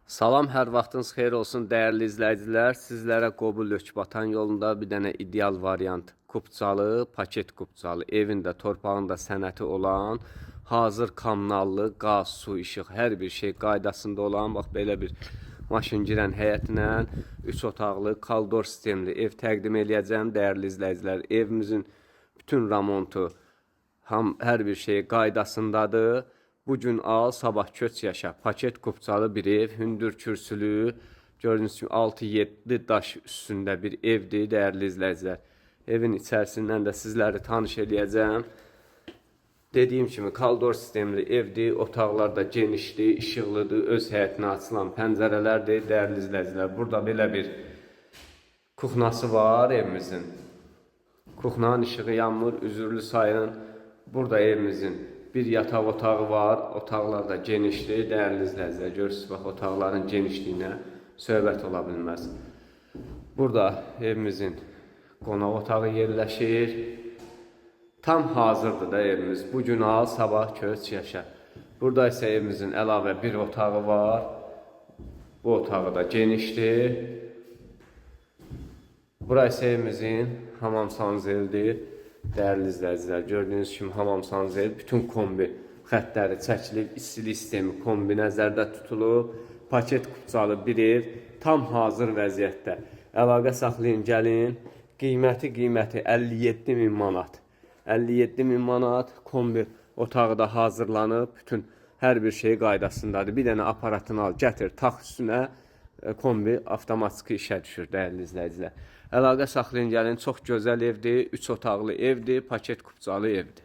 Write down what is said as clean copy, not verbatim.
Salam, hər vaxtınız xeyir olsun dəyərli izləyicilər. Sizlərə Qobul Lökbatan yolunda bir dənə ideal variant kupçalı, paket kupçalı, evində, torpağında sənəti olan, hazır kommunallı, qaz, su, işıq, hər bir şey qaydasında olan, bax belə bir maşın girən həyətinə 3 otaqlı, kaldor sistemli ev təqdim eləyəcəm dəyərli izləyicilər. Evimizin bütün remontu, hər bir şey qaydasındadır. Bugün al, sabah köç yaşa. Paket kupçalı bir ev, hündür kürsülü, gördüğünüz kimi 6-7 daş üstündə bir evdir, dəyərli izləyicilər. Evin içərisindən də sizləri tanış edəcəm. Dediyim kimi, kaldor sistemli evdir, otaqlar da genişdir, işıqlıdır, öz həyətinə açılan pəncərələrdir, dəyərli izləyicilər. Burada belə bir kuxnası var evimizin. Kuxnanın işığı yanmır, üzürlü sayın. Burada evimizin bir yataq otağı var, otaqlar da genişdir, dəyərli izləyicilər. Görürsünüz, bax, otaqların genişliyinə söhbət ola bilməz. Burada evimizin qonaq otağı yerləşir. Tam hazırdır da evimiz. Bugün al, sabah köç yaşa. Burada isə evimizin əlavə bir otağı var. Bu otağı da genişdir. Burası evimizin hamam sanzeldir. Dəyərli izləyicilər, gördüyünüz kimi hamam sanzel, bütün kombi xətləri çəkilib, istilik sistemi kombi nəzərdə tutulub, paket kupçalı bir ev, tam hazır vəziyyətdə. Əlaqə saxlayın, gəlin, qiyməti 57.000 manat. 57.000 manat, kombi otağı da hazırlanıb, bütün hər bir şey qaydasındadır. Bir dənə aparatını al, gətir, tax üstünə, kombi avtomatik işə düşür, dəyərli izləyicilər. Əlaqə saxlayın, gəlin, çox gözəl evdir, 3 otaqlı evdir, paket kupçalı evdir.